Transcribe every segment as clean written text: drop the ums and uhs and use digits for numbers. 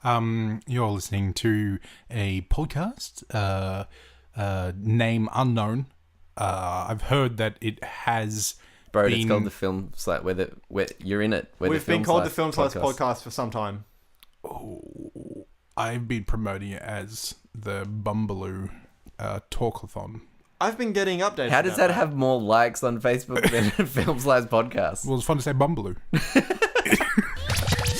You're listening to a podcast, name unknown. I've heard that it has Bro, been... it's called the Film Slice, where you're in it. We've been called the Film Slice podcast for some time. Oh, I've been promoting it as the Bumbaloo Talkathon. I've been getting updates. How does that have more likes on Facebook than Film Slice podcast? Well, it's fun to say Bumbaloo.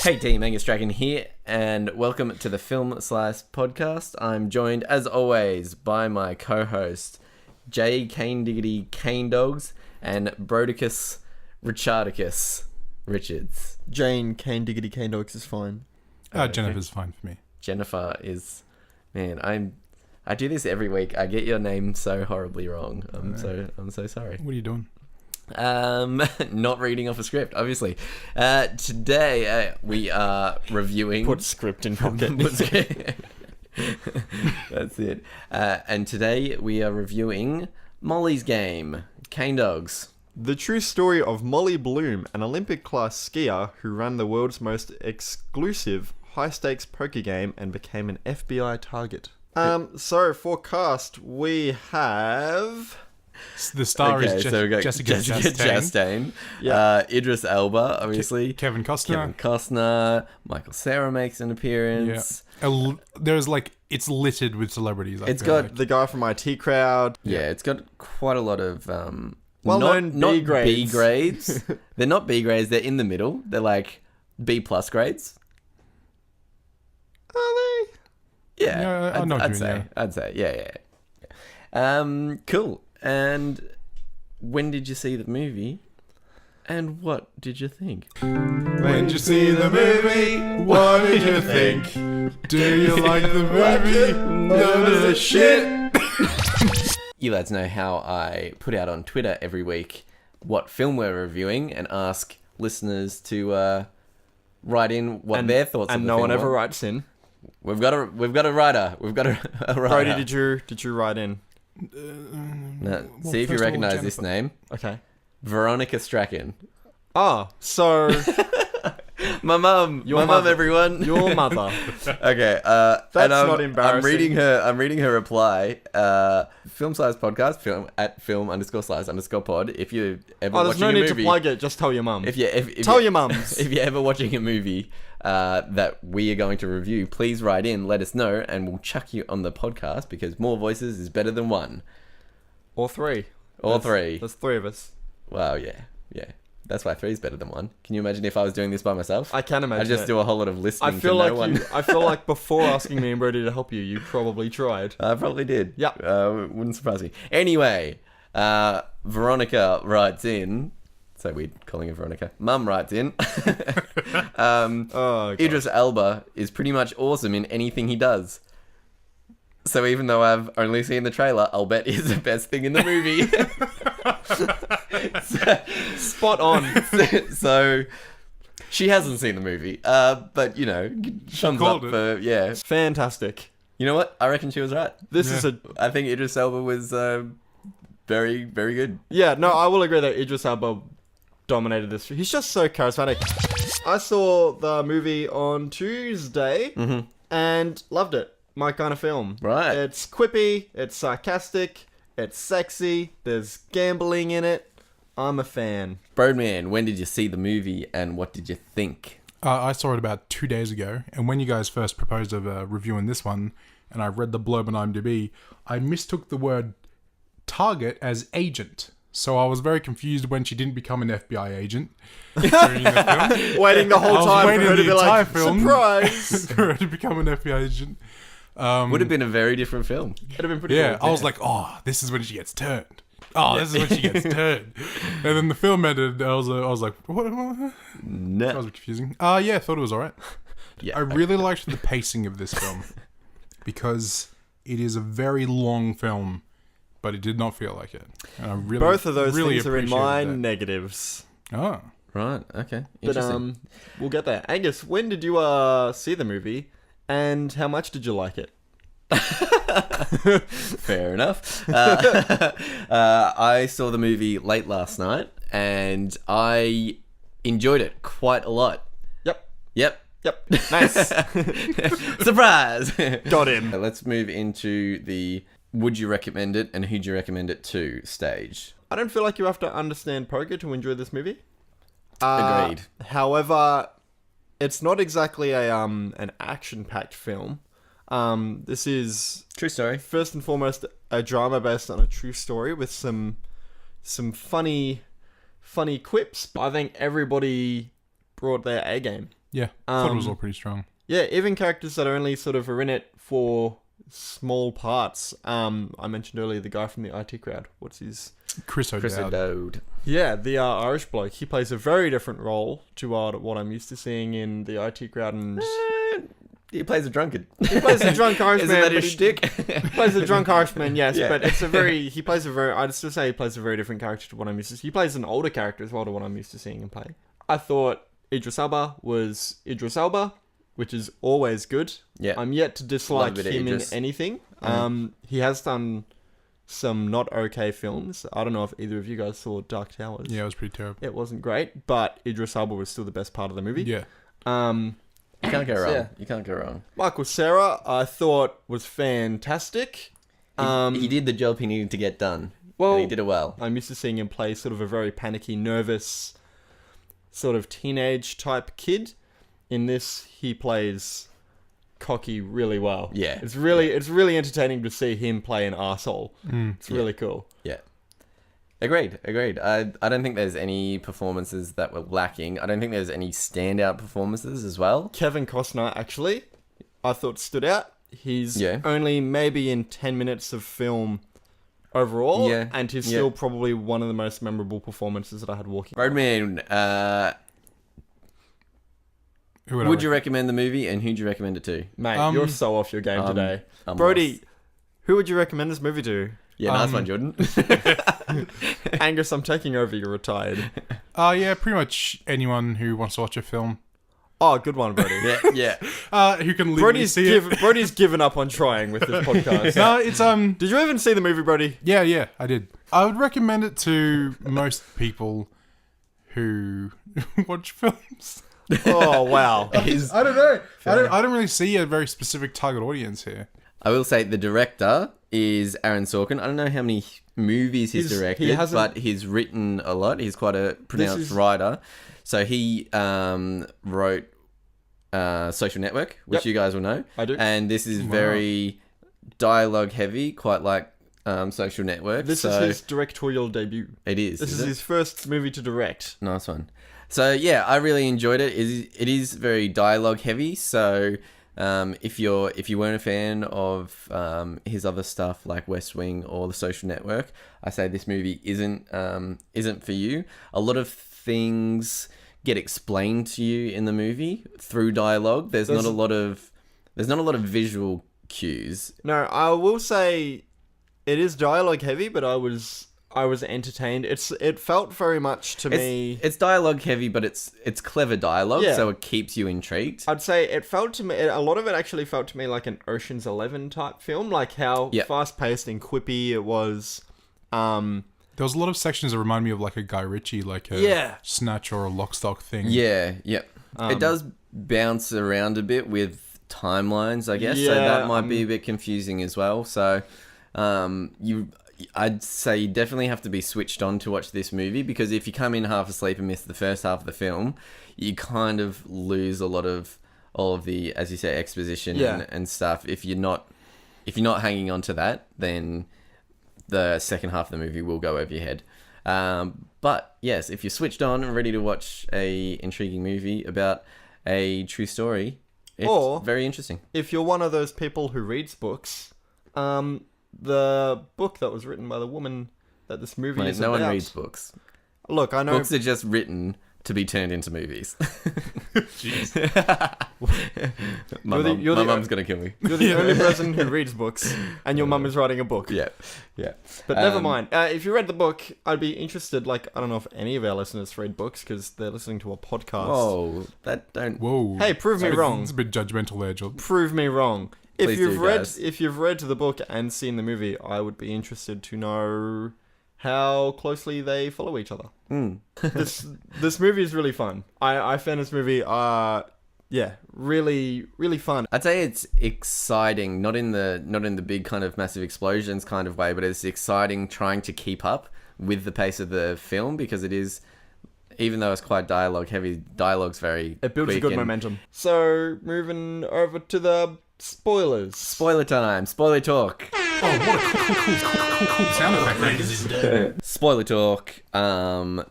Hey team, Angus Dragon here, and welcome to the Film Slice podcast. I'm joined, as always, by my co-host, J. Cane Diggity Cane Dogs, and Brodicus Richardicus Richards. Jane Cane Diggity Cane Dogs is fine. Jennifer's fine for me. Jennifer is... Man, I do this every week. I get your name so horribly wrong. I'm so sorry. What are you doing? Not reading off a script, obviously. Today we are reviewing... Put script in pocket. That's it. And today we are reviewing Molly's Game, Cane Dogs. The true story of Molly Bloom, an Olympic-class skier who ran the world's most exclusive high-stakes poker game and became an FBI target. So for cast, we have... The star is Jessica Chastain. Yeah. Idris Elba, obviously. Kevin Costner. Michael Cera makes an appearance. Yeah. There's it's littered with celebrities. It's got the guy from IT Crowd. Yeah, it's got quite a lot of well-known not B grades. B grades. They're not B grades. They're in the middle. They're like B plus grades. Are they? Yeah, I know what you mean, say. I'd say. Yeah. Cool. And when did you see the movie? And what did you think? When did you see the movie? What did you think? Do you like the movie? None of the shit. You lads know how I put out on Twitter every week what film we're reviewing and ask listeners to write in what their thoughts of the film and no one ever were. writes in. We've got a writer. We've got a writer. Brody, did you write in? No, see if you recognise this name. Okay. Veronica Strachan. Ah, so My mum, everyone. Your mother. Okay, That's not embarrassing. I'm reading her reply. Film Slice podcast, film_slice_pod. If you ever watching there's no a need movie, to plug it. Just tell your mum. Tell your mums. If you're ever watching a movie that we are going to review, please write in, let us know, and we'll chuck you on the podcast because more voices is better than one. Or three. There's three of us. Wow, yeah. That's why 3 is better than 1. Can you imagine if I was doing this by myself? I can imagine. I'd just do a whole lot of listening I feel to like no one. I feel like before asking me and Brody to help you, you probably tried. I probably did. Yeah. Wouldn't surprise me. Anyway, Veronica writes in. So weird calling her Veronica. Mum writes in. Idris Elba is pretty much awesome in anything he does. So even though I've only seen the trailer, I'll bet he's the best thing in the movie. Spot on. So she hasn't seen the movie, but thumbs up for Fantastic. You know what? I reckon she was right. I think Idris Elba was very, very good. Yeah, no, I will agree that Idris Elba dominated this. He's just so charismatic. I saw the movie on Tuesday and loved it. My kind of film. Right. It's quippy, it's sarcastic, it's sexy, there's gambling in it. I'm a fan. Broadman, when did you see the movie and what did you think? I saw it about 2 days ago, and when you guys first proposed of reviewing this one, and I read the blurb on IMDb, I mistook the word target as agent. So I was very confused when she didn't become an FBI agent during the film. Waiting the whole time for her to be like, surprise! For her to become an FBI agent. Would have been a very different film. It'd have been pretty cool. I was like, oh, this is when she gets turned. This is when she gets turned. And then the film ended. I was like, what? No. That was confusing. I thought it was alright. Yeah, I really liked the pacing of this film because it is a very long film, but it did not feel like it. And I really, both of those really things are in my that. negatives. Oh, right. Okay. But we'll get there. Angus, when did you see the movie? And how much did you like it? Fair enough. I saw the movie late last night and I enjoyed it quite a lot. Yep. Yep. Nice. Surprise! Got him. Let's move into the would you recommend it and who'd you recommend it to stage. I don't feel like you have to understand poker to enjoy this movie. Agreed. However, it's not exactly a an action-packed film. This is True story. first and foremost a drama based on a true story with some funny quips. I think everybody brought their A game. Yeah, I thought it was all pretty strong. Yeah, even characters that only sort of are in it for small parts. I mentioned earlier the guy from the IT crowd. What's his? Chris O'Dowd. O'Dowd. Yeah, the Irish bloke. He plays a very different role to what I'm used to seeing in the IT crowd. And He plays a drunkard. he plays a drunk Irishman. Isn't that but his he shtick? plays a drunk Irishman, yes. Yeah. But I'd still say he plays a very different character to what I'm used to. He plays an older character as well to what I'm used to seeing him play. I thought Idris Elba was Idris Elba, which is always good. Yeah. I'm yet to dislike Love a bit of him in Idris. anything. He has done some not okay films. I don't know if either of you guys saw Dark Towers. Yeah, it was pretty terrible. It wasn't great, but Idris Elba was still the best part of the movie. Yeah. You can't go wrong. Yeah. You can't go wrong. Michael Cera, I thought was fantastic. He did the job he needed to get done. Well, and he did it well. I'm used to seeing him play sort of a very panicky, nervous, sort of teenage type kid. In this, he plays cocky really well. Yeah. It's really entertaining to see him play an arsehole. It's really cool. Yeah. Agreed. I don't think there's any performances that were lacking. I don't think there's any standout performances as well. Kevin Costner, actually, I thought stood out. He's Yeah. only maybe in 10 minutes of film overall, Yeah. and he's Yeah. still probably one of the most memorable performances that I had walking. Roadman, Who would I would you recommend the movie and who'd you recommend it to? Mate, you're so off your game today. I'm Brody, lost. who would you recommend this movie to? Yeah, nice one, Jordan. Angus, I'm taking over. You're retired. Yeah, pretty much anyone who wants to watch a film. Oh, good one, Brody. yeah. Who can literally see it. Brody's given up on trying with this podcast. No, it's Did you even see the movie, Brody? Yeah, I did. I would recommend it to most people who watch films. Oh, wow. I don't know. I don't really see a very specific target audience here. I will say the director is Aaron Sorkin. I don't know how many movies he's directed, but he's written a lot. He's quite a pronounced writer. So he wrote Social Network, which you guys will know. I do. And this is very dialogue heavy, quite like Social Network. This is his directorial debut. It is. This is his first movie to direct. Nice one. So yeah, I really enjoyed it. It is very dialogue heavy. So if you weren't a fan of his other stuff like West Wing or The Social Network, I say this movie isn't for you. A lot of things get explained to you in the movie through dialogue. There's not a lot of visual cues. No, I will say it is dialogue heavy, but I was entertained. It felt very much to me. It's dialogue heavy, but it's clever dialogue, so it keeps you intrigued. I'd say it felt to me. A lot of it actually felt to me like an Ocean's 11 type film, like how fast paced and quippy it was. There was a lot of sections that remind me of like a Guy Ritchie, like a Snatch or a Lock, Stock thing. Yeah. It does bounce around a bit with timelines, I guess. So that might be a bit confusing as well. So I'd say you definitely have to be switched on to watch this movie, because if you come in half asleep and miss the first half of the film, you kind of lose a lot of all of the, as you say, exposition and stuff. If you're not hanging on to that, then the second half of the movie will go over your head. But yes, if you're switched on and ready to watch a intriguing movie about a true story, it's very interesting. If you're one of those people who reads books, the book that was written by the woman that this movie is no about. one reads books. Look, I know books are just written to be turned into movies. Jeez. my mum's gonna kill me. You're the only person who reads books, and your mum is writing a book. Yeah. But never mind. If you read the book, I'd be interested. Like, I don't know if any of our listeners read books because they're listening to a podcast. Whoa, that don't. Whoa. Hey, prove me wrong. It's a bit judgmental there, Jordan. Prove me wrong. Please do, guys. If you've read the book and seen the movie, I would be interested to know how closely they follow each other. This movie is really fun. I found this movie yeah, really, really fun. I'd say it's exciting, not in the big kind of massive explosions kind of way, but it's exciting trying to keep up with the pace of the film, because it is, even though it's quite dialogue heavy, dialogue's very It builds a quick good and- momentum. So, moving over to the spoilers. Spoiler time, spoiler talk. Oh, what a cool sound effect. Spoiler talk.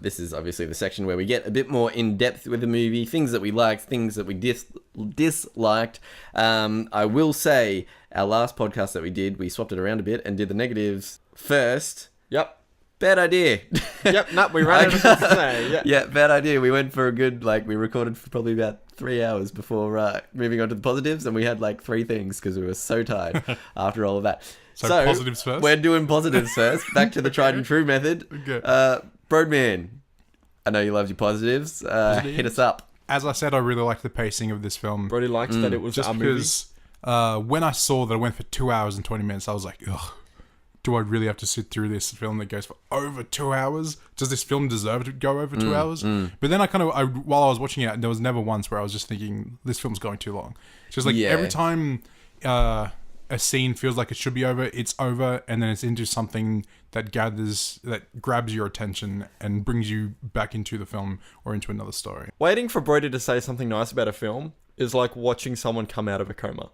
This is obviously the section where we get a bit more in depth with the movie, things that we liked, things that we disliked. I will say, our last podcast that we did, we swapped it around a bit and did the negatives first. Yep. Bad idea. Yep, no, we ran out of things to say. Yeah. Yeah, bad idea. We went for a good, we recorded for probably about 3 hours before moving on to the positives, and we had 3 things because we were so tired after all of that. So positives first? We're doing positives first. Back to the tried and true method. Okay. Broadman, I know you love your positives. Hit us up. As I said, I really like the pacing of this film. Brody likes that it was Just a movie. because when I saw that it went for 2 hours and 20 minutes, I was like, ugh, do I really have to sit through this film that goes for over 2 hours? Does this film deserve to go over 2 hours? But then while I was watching it, there was never once where I was just thinking, this film's going too long. It's just Yeah. every time a scene feels like it should be over, it's over, and then it's into something that grabs your attention and brings you back into the film or into another story. Waiting for Brody to say something nice about a film is like watching someone come out of a coma.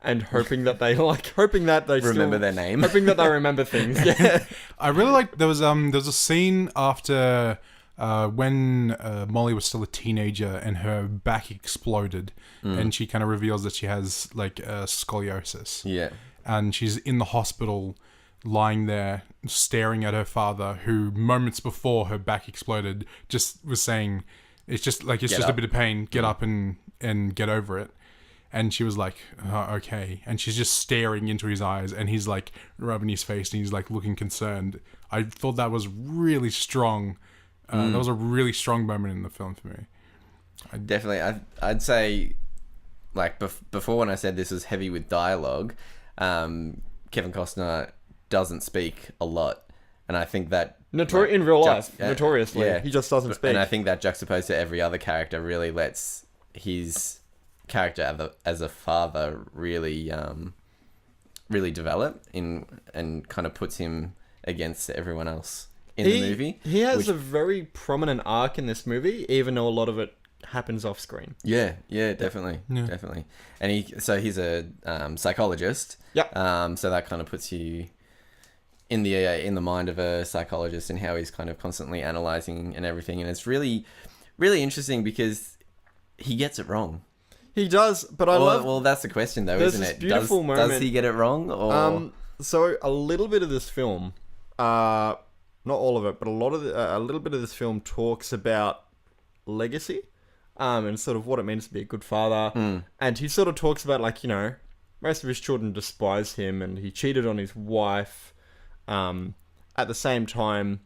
And hoping that they Remember their name. Hoping that they remember things. Yeah. I really like there was a scene after when Molly was still a teenager and her back exploded, and she kind of reveals that she has scoliosis. Yeah. And she's in the hospital, lying there staring at her father, who moments before her back exploded just was saying, "It's just a bit of pain. Get up and get over it." And she was like, oh, okay. And she's just staring into his eyes, and he's rubbing his face, and he's looking concerned. I thought that was really strong. That was a really strong moment in the film for me. Definitely. I'd say, before when I said this was heavy with dialogue, Kevin Costner doesn't speak a lot. And I think that... in real life, notoriously. Yeah. He just doesn't speak. And I think that juxtaposed to every other character really lets his character as a father really develop and kind of puts him against everyone else in the movie. He has a very prominent arc in this movie, even though a lot of it happens off screen. Yeah, definitely. And he's a psychologist. Yep. So that kind of puts you in the mind of a psychologist and how he's kind of constantly analyzing and everything. And it's really, really interesting because he gets it wrong. He does, but Well, that's the question, though, isn't it? Beautiful moment. Does he get it wrong? Or... So a little bit of this film, not all of it, but a little bit of this film talks about legacy, and sort of what it means to be a good father. And he sort of talks about most of his children despise him, and he cheated on his wife. At the same time,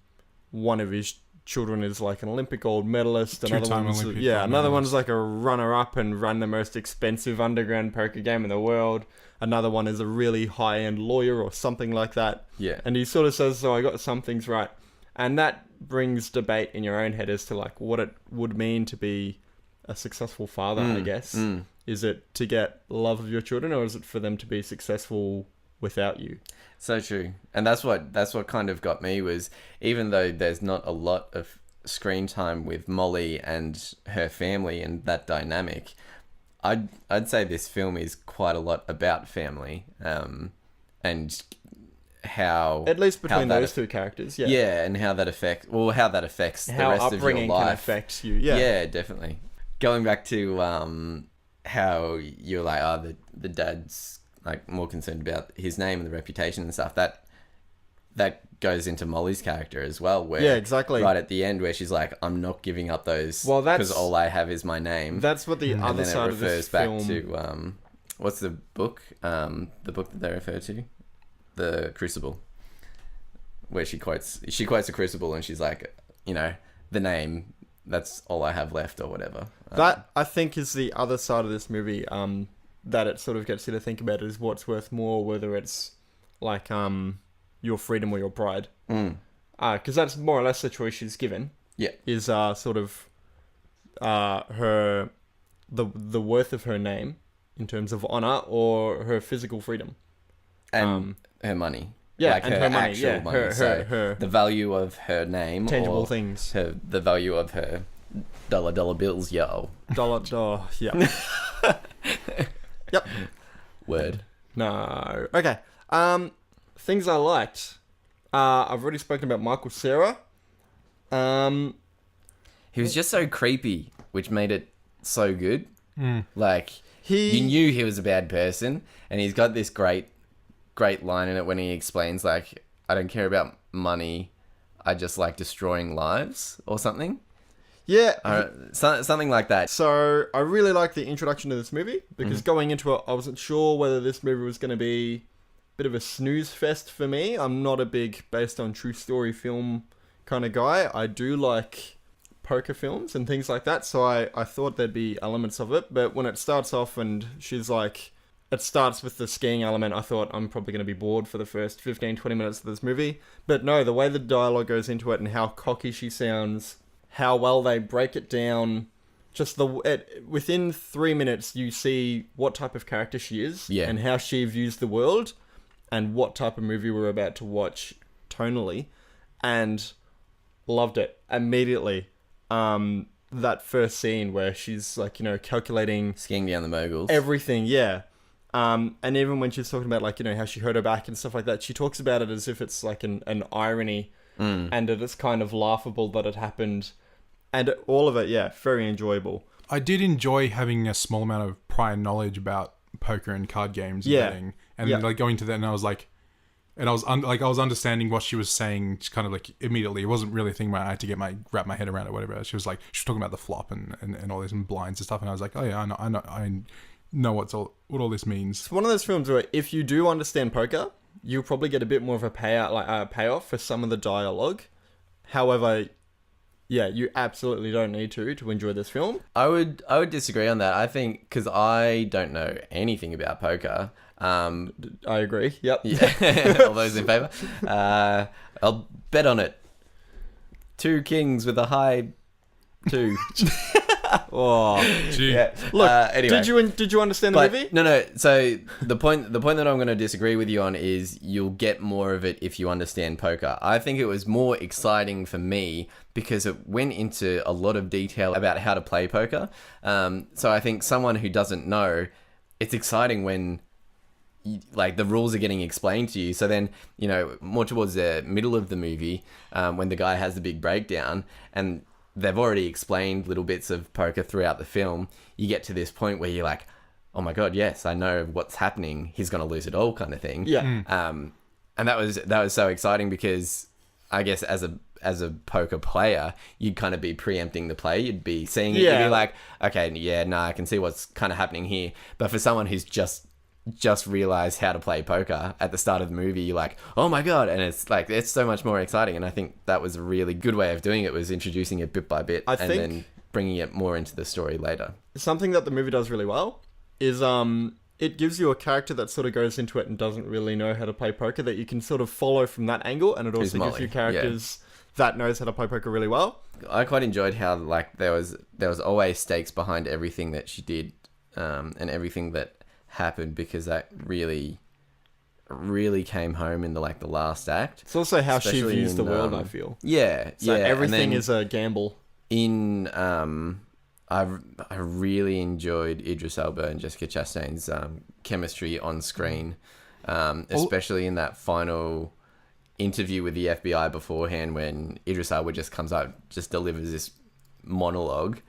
one of his children is an Olympic gold medalist. Two-time Olympic gold another medalist. one's a runner-up and run the most expensive underground poker game in the world. Another one is a really high-end lawyer or something like that. Yeah. And he sort of says, so I got some things right. And that brings debate in your own head as to what it would mean to be a successful father, I guess. Is it to get love of your children, or is it for them to be successful without you? So true. And that's what kind of got me was, even though there's not a lot of screen time with Molly and her family and that dynamic, I'd say this film is quite a lot about family, and how, at least between those two characters, and how that affects the rest of your upbringing life can affect you. Yeah, definitely. Going back to how you're the dad's more concerned about his name and the reputation and stuff, that goes into Molly's character as well, where exactly, right at the end where she's like, I'm not giving up those, that's because all I have is my name. That's what the other side of this film... And then it refers back to what's the book that they refer to, The Crucible, where she quotes The Crucible, and she's like, the name, that's all I have left, or whatever. That, I think, is the other side of this movie, that it sort of gets you to think about is what's worth more, whether it's your freedom or your pride. Because that's more or less the choice she's given. Yeah. Is her the worth of her name in terms of honor or her physical freedom. And her money. Yeah, like and her money. Yeah, her the value of her name, tangible or things. the value of her dollar bills, yo. Dollar, yeah. Yep. Word. No. Okay. Things I liked. I've already spoken about Michael Cera. He was just so creepy, which made it so good. Like, He- you knew he was a bad person, and he's got this great line in it when he explains, like, I don't care about money, I just like destroying lives, or something. Yeah. Something like that. So I really like the introduction to this movie because going into it, I wasn't sure whether this movie was going to be a bit of a snooze fest for me. I'm not a big based on true story film kind of guy. I do like poker films and things like that, so I thought there'd be elements of it. But when it starts off and she's like, it starts with the skiing element, I thought I'm probably going to be bored for the first 15, 20 minutes of this movie. But no, the way the dialogue goes into it and how cocky she sounds, how well they break it down, just within 3 minutes you see what type of character she is, Yeah. and how she views the world, and what type of movie we're about to watch tonally, and loved it immediately. That first scene where she's like, calculating Skiing down the moguls. everything, yeah. And even when she's talking about like, how she hurt her back and stuff like that, she talks about it as if it's like an irony, and that it's kind of laughable that it happened. And all of it, yeah, very enjoyable. I did enjoy having a small amount of prior knowledge about poker and card games and betting, and like going to that, and I was like, and I was I was understanding what she was saying, just kind of like immediately. It wasn't really a thing where I had to wrap my head around it, whatever. She was talking about the flop and all this and blinds and stuff, and I was like, oh yeah, I know what all this means. It's one of those films where if you do understand poker, you'll probably get a bit more of a payoff for some of the dialogue. However, yeah, you absolutely don't need to enjoy this film. I would disagree on that. I think, because I don't know anything about poker. I agree. Yep. Yeah. All those in favour? I'll bet on it. 2 kings with a high 2. Oh, Gee. Yeah. look. Anyway. Did you understand the movie? No. So the point that I'm going to disagree with you on is you'll get more of it if you understand poker. I think it was more exciting for me because it went into a lot of detail about how to play poker. So I think someone who doesn't know, it's exciting when like the rules are getting explained to you. So then, more towards the middle of the movie, when the guy has the big breakdown and they've already explained little bits of poker throughout the film, you get to this point where you're like, oh my God, yes, I know what's happening. He's going to lose it all, kind of thing. Yeah. And that was so exciting because I guess as a poker player, you'd kind of be preempting the play. You'd be seeing it. You'd be like, okay, yeah, I can see what's kind of happening here. But for someone who's just realized how to play poker at the start of the movie, you're like, oh my God. And it's like, it's so much more exciting. And I think that was a really good way of doing it, was introducing it bit by bit and then bringing it more into the story later. Something that the movie does really well is it gives you a character that sort of goes into it and doesn't really know how to play poker that you can sort of follow from that angle, and it also gives you characters that knows how to play poker really well. I quite enjoyed how like there was always stakes behind everything that she did, and everything that happened, because that really came home in the last act. It's also how she Especially views in, the world, I feel. Yeah, So yeah. everything is a gamble. In I really enjoyed Idris Elba and Jessica Chastain's chemistry on screen, especially in that final interview with the FBI beforehand, when Idris Elba just comes up, just delivers this monologue.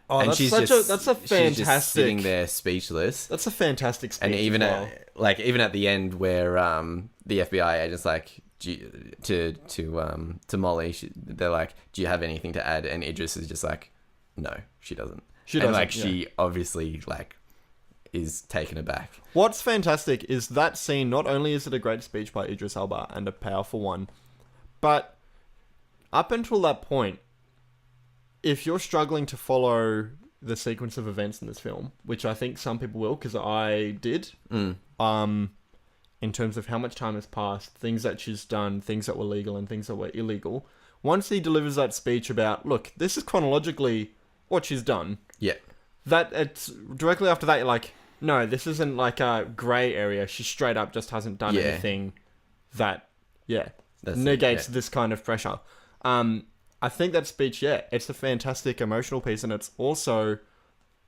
Oh, And that's she's that's just a she's just sitting fantastic. there speechless. That's a fantastic speech. And even as well. even at the end, where the FBI agent's like, to Molly, they're like, do you have anything to add? And Idris is just like, no, she doesn't. She obviously is taken aback. What's fantastic is that scene. Not only is it a great speech by Idris Elba and a powerful one, but up until that point, if you're struggling to follow the sequence of events in this film, which I think some people will, because I did, in terms of how much time has passed, things that she's done, things that were legal and things that were illegal, once he delivers that speech about, look, this is chronologically what she's done, Yeah. that it's directly after that you're like, no, this isn't like a grey area. She straight up just hasn't done Yeah. anything that That's negates it, yeah. this kind of pressure. I think that speech, it's a fantastic emotional piece, and it's also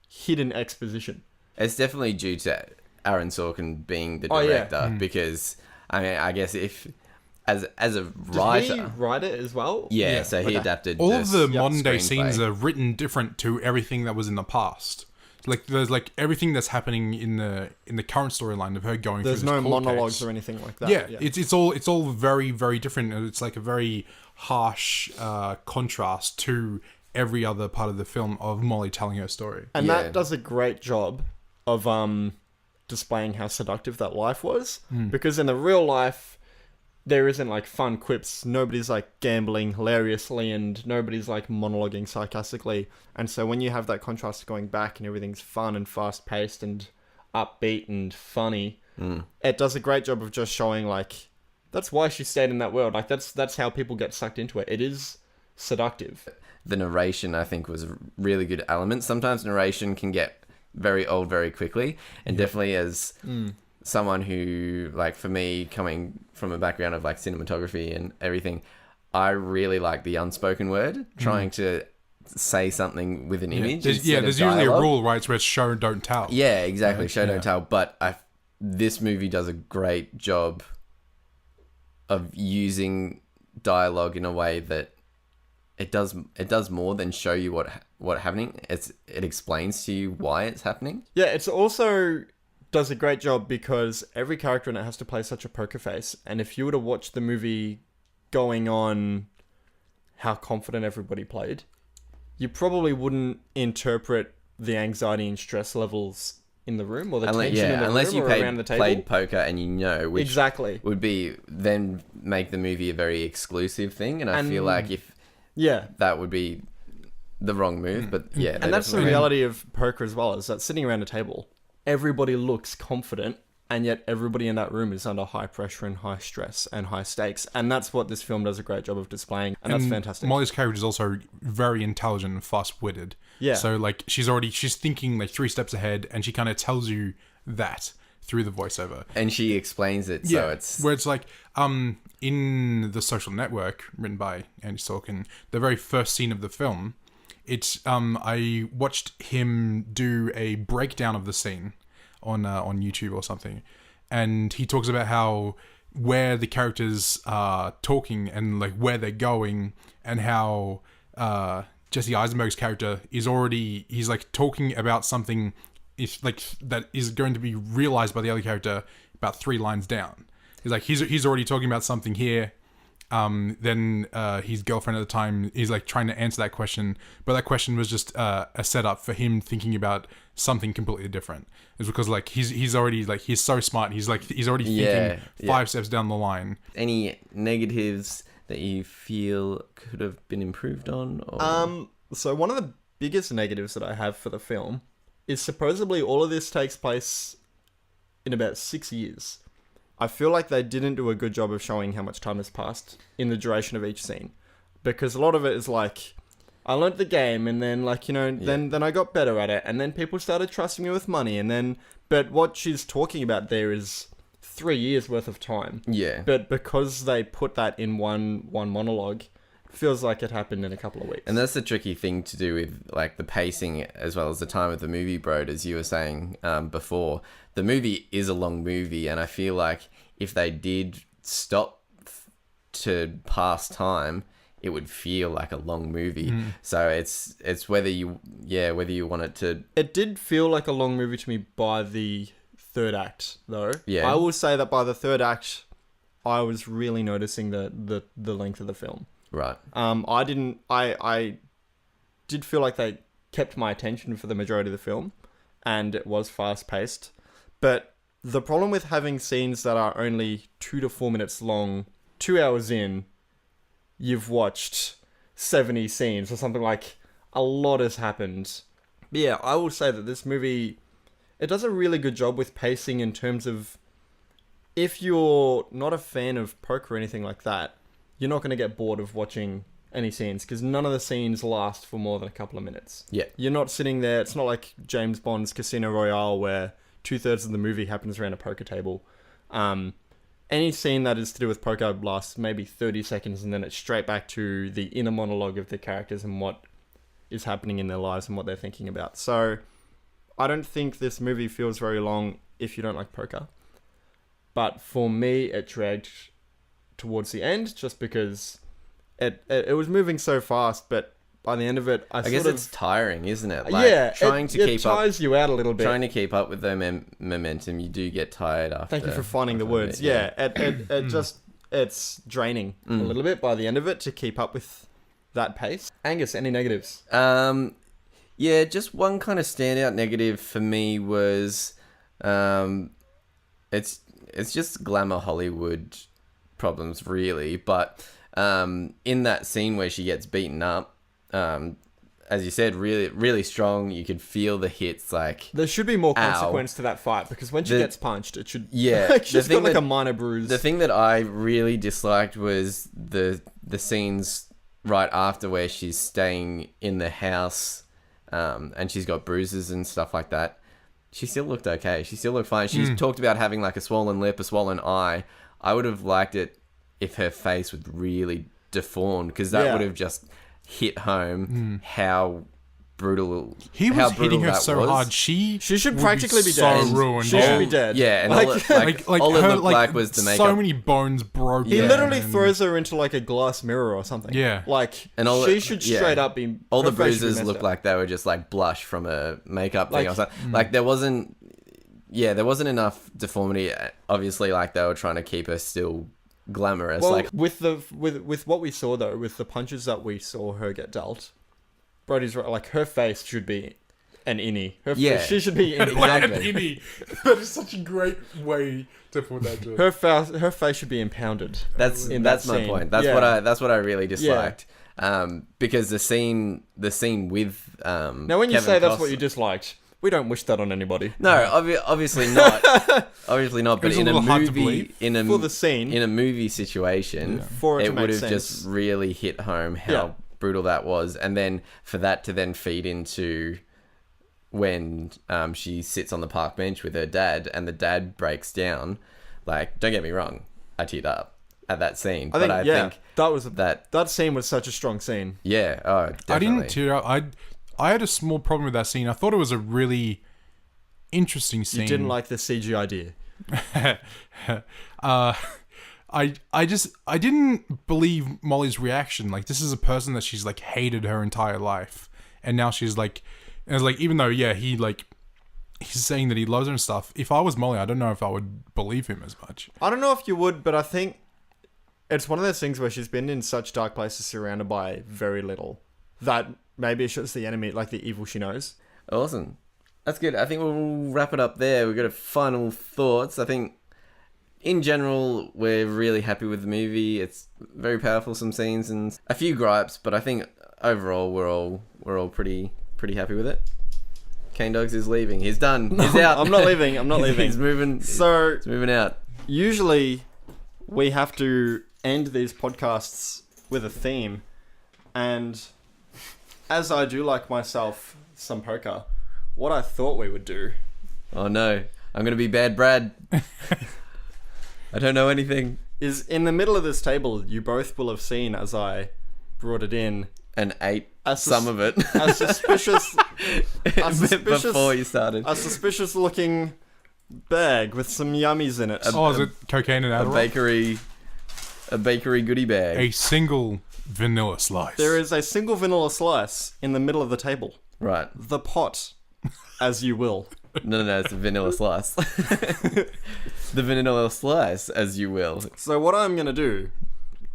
hidden exposition. It's definitely due to Aaron Sorkin being the Oh, yeah. director because I mean I guess if as a writer, Did he write it as well? yeah, Yeah. so he Okay. adapted All of the modern day screenplay. scenes are written different to everything that was in the past. Like there's like everything that's happening in the current storyline of her going There's through this no court monologues case. or anything like that. Yeah, it's all very very different. And it's like a very harsh contrast to every other part of the film of Molly telling her story. And Yeah. that does a great job of displaying how seductive that life was. Because in the real life, there isn't like fun quips. Nobody's like gambling hilariously, and nobody's like monologuing sarcastically. And so when you have that contrast going back and everything's fun and fast paced and upbeat and funny, it does a great job of just showing like that's why she stayed in that world. Like that's how people get sucked into it. It is seductive. The narration I think was a really good element. Sometimes narration can get very old very quickly, and definitely as someone who, like, for me, coming from a background of like cinematography and everything, I really like the unspoken word, trying to say something with an image. There's instead of usually a dialogue. rule, right? Where it's show don't tell. Yeah, exactly. Right? Show Yeah. don't tell. But this movie does a great job of using dialogue in a way that it does more than show you what happening. It explains to you why it's happening. Yeah, it's also does a great job because every character in it has to play such a poker face. And if you were to watch the movie going on how confident everybody played, you probably wouldn't interpret the anxiety and stress levels in the room or the tension in the unless room you or around the table. played poker and you know, which Exactly. would be then make the movie a very exclusive thing. And I feel like if Yeah. that would be the wrong move, but yeah, And that's the definitely- reality of poker as well, is that sitting around a table, everybody looks confident, and yet everybody in that room is under high pressure and high stress and high stakes. And that's what this film does a great job of displaying. And that's fantastic. Molly's character is also very intelligent and fast-witted. Yeah. So like she's thinking like 3 steps ahead, and she kind of tells you that through the voiceover. and she explains it, so it's where it's like in The Social Network, written by Andy Sorkin, the very first scene of the film, it's I watched him do a breakdown of the scene on YouTube or something, and he talks about how where the characters are talking and like where they're going, and how Jesse Eisenberg's character is already he's like talking about something if like that is going to be realized by the other character about 3 lines down. He's like he's already talking about something here. Then his girlfriend at the time is like trying to answer that question, but that question was just a setup for him thinking about something completely different. It's because like he's already like he's so smart. He's already thinking 5 steps down the line. any negatives that you feel could have been improved on? Or... So one of the biggest negatives that I have for the film is supposedly all of this takes place in about 6 years. I feel like they didn't do a good job of showing how much time has passed in the duration of each scene, because a lot of it is like, I learnt the game, and then like, you know, then I got better at it, and then people started trusting me with money, and then, but what she's talking about there is 3 years worth of time. Yeah. But because they put that in one monologue, it feels like it happened in a couple of weeks. And that's the tricky thing to do with like the pacing as well as the time of the movie, bro. As you were saying before, the movie is a long movie, and I feel like if they did stop to pass time, it would feel like a long movie. So it's whether you want it to. It did feel like a long movie to me by the third act, though. Yeah. I will say that by the third act, I was really noticing the length of the film. Right. I did feel like they kept my attention for the majority of the film, and it was fast paced. But the problem with having scenes that are only 2 to 4 minutes long, 2 hours in, you've watched 70 scenes or something, like a lot has happened. But yeah, I will say that this movie, it does a really good job with pacing in terms of, if you're not a fan of poker or anything like that, you're not going to get bored of watching any scenes, because none of the scenes last for more than a couple of minutes. Yeah. You're not sitting there. It's not like James Bond's Casino Royale where 2/3 of the movie happens around a poker table. Any scene that is to do with poker lasts maybe 30 seconds, and then it's straight back to the inner monologue of the characters and what is happening in their lives and what they're thinking about. So I don't think this movie feels very long if you don't like poker. But for me, it dragged towards the end just because it was moving so fast, but by the end of it, I guess it's tiring, isn't it? It keep tires you out a little bit. Trying to keep up with the momentum, you do get tired after. Thank you for finding the words. It's draining a little bit by the end of it to keep up with that pace. Angus, any negatives? Yeah, just one kind of standout negative for me was, it's just glamour Hollywood problems, really. But in that scene where she gets beaten up, as you said, really, really strong. You could feel the hits. Like, there should be more consequence to that fight, because when she gets punched, it should. Yeah, like, she's got like a minor bruise. The thing that I really disliked was the scenes right after where she's staying in the house, and she's got bruises and stuff like that. She still looked okay. She still looked fine. She's talked about having like a swollen lip, a swollen eye. I would have liked it if her face was really deformed, because that would have just hit home how brutal he was hitting her so hard. She should practically be so dead. ruined. She should be dead. Yeah, and like, all it looked like was the makeup. So many bones broken. He literally throws her into like a glass mirror or something. Yeah, like, and she should straight up be. All the bruises looked like they were just like blush from a makeup thing or something. Like, there wasn't enough deformity. Obviously, like, they were trying to keep her still glamorous. Well, like, with what we saw though, with the punches that we saw her get dealt, Brody's right. Like, her face should be an innie. She should be in like an innie. That is such a great way to put that. To her face should be impounded. That's my point. That's what I really disliked. Because the scene with now, when you say that's what you disliked, we don't wish that on anybody. No, obviously not. Obviously not. But in a movie, for the scene, in a movie situation, it would have just really hit home how brutal that was, and then for that to then feed into when she sits on the park bench with her dad, and the dad breaks down. Like, don't get me wrong, I teared up at that scene, I think that scene was such a strong scene. Yeah, oh, definitely. I didn't tear up. I had a small problem with that scene. I thought it was a really interesting scene. You didn't like the CG idea. I didn't believe Molly's reaction. Like, this is a person that she's like hated her entire life, and now she's like, and it's like, even though he's saying that he loves her and stuff. If I was Molly, I don't know if I would believe him as much. I don't know if you would, but I think it's one of those things where she's been in such dark places, surrounded by very little, that maybe it's just the enemy, like the evil she knows. Awesome. That's good. I think we'll wrap it up there. We've got a final thoughts. I think in general, we're really happy with the movie. It's very powerful, some scenes and a few gripes, but I think overall we're all pretty happy with it. Cane Dogs is leaving. He's done. He's out. I'm not leaving. He's moving. So he's moving out. Usually, we have to end these podcasts with a theme, and as I do like myself some poker, what I thought we would do. Oh no, I'm gonna be bad Brad. I don't know anything. Is in the middle of this table, you both will have seen as I brought it in and ate some of it. A suspicious before you started. A suspicious looking bag with some yummies in it. Is it cocaine and Adderall? A bakery goodie bag. A single vanilla slice. There is a single vanilla slice in the middle of the table. Right. The pot, as you will. No, it's a vanilla slice. The vanilla slice, as you will. So what I'm going to do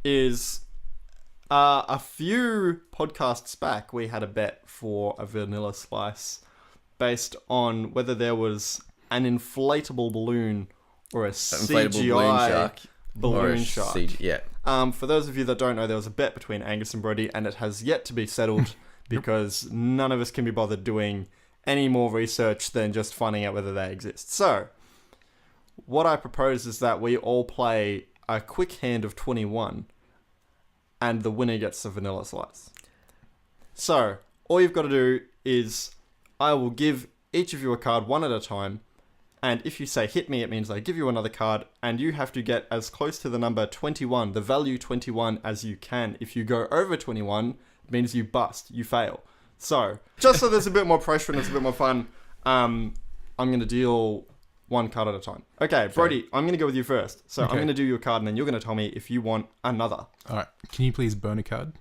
is, a few podcasts back, we had a bet for a vanilla slice based on whether there was an inflatable balloon or a CGI balloon shark. Yeah. For those of you that don't know, there was a bet between Angus and Brody, and it has yet to be settled because none of us can be bothered doing any more research than just finding out whether they exist. So, what I propose is that we all play a quick hand of 21, and the winner gets the vanilla slice. So, all you've got to do is, I will give each of you a card one at a time, and if you say hit me, it means I give you another card, and you have to get as close to the number 21, the value 21, as you can. If you go over 21, it means you bust, you fail. So, just so there's a bit more pressure and it's a bit more fun, I'm going to deal one card at a time. Okay, Brody, I'm going to go with you first. So, Okay. I'm going to do you a card, and then you're going to tell me if you want another. All right. Can you please burn a card?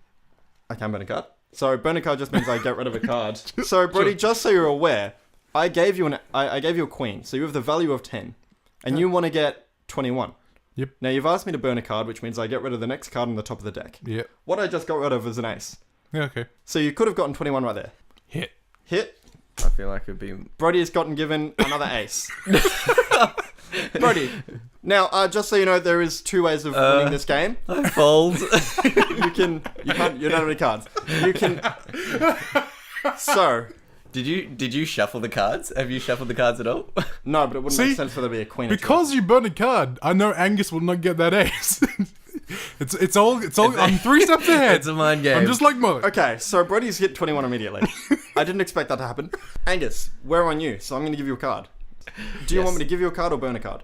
I can burn a card. So burn a card just means I get rid of a card. So Brody, just so you're aware, I gave you I gave you a queen, so you have the value of 10, and you want to get 21. Yep. Now you've asked me to burn a card, which means I get rid of the next card on the top of the deck. Yep. What I just got rid of is an ace. Yeah, okay. So you could have gotten 21 right there. Hit. Hit. I feel like it'd be... Brody has gotten given another ace. Brody. Now, just so you know, there is two ways of winning this game. I fold. You don't have any cards. You can. So, Did you shuffle the cards? Have you shuffled the cards at all? no, but it wouldn't See, make sense for there to be a queen. Because you burn a card, I know Angus will not get that ace. it's all. I'm 3 steps ahead. It's a mind game. I'm just like Mullet. Okay, so Brody's hit 21 immediately. I didn't expect that to happen. Angus, we're on you, so I'm going to give you a card. Do you Yes. want me to give you a card or burn a card?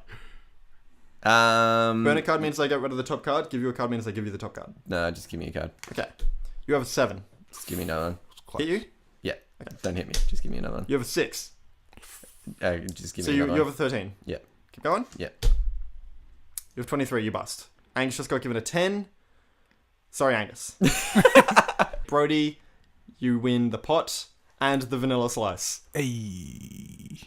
Burn a card means I get rid of the top card. Give you a card means I give you the top card. No, just give me a card. Okay. You have a 7. Just give me another one. Hit you? Yeah. Don't hit me. Just give me another one. You have a 6. Just give So me you another have one. a 13. Yeah. Keep going. Yeah. You have 23. You bust. Angus just got given a 10. Sorry, Angus. Brody, you win the pot and the vanilla slice. Hey.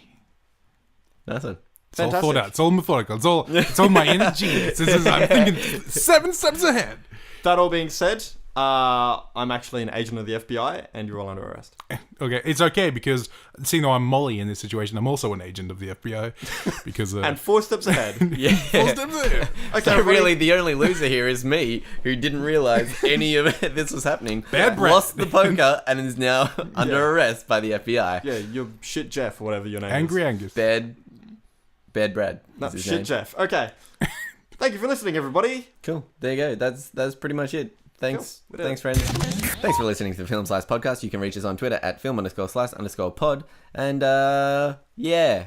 Nice one. It's all Fantastic. thought out. It's all methodical. It's all my energy. I'm thinking 7 steps ahead. That all being said, I'm actually an agent of the FBI and you're all under arrest. Okay, it's okay because seeing though I'm Molly in this situation, I'm also an agent of the FBI because And 4 steps ahead. Yeah. 4 steps ahead. Okay, So everybody. really, the only loser here is me, who didn't realize any of this was happening. Bad breath. Lost the poker and is now under arrest by the FBI. Yeah, you're shit Jeff or whatever your name Angry is. Angus. Bad Brad. No, is his shit name. Jeff. Okay. Thank you for listening, everybody. Cool. There you go. That's pretty much it. Thanks. Cool. We did Thanks, friends. Thanks for listening to the Film Slice podcast. You can reach us on Twitter at film_slice_pod. And yeah.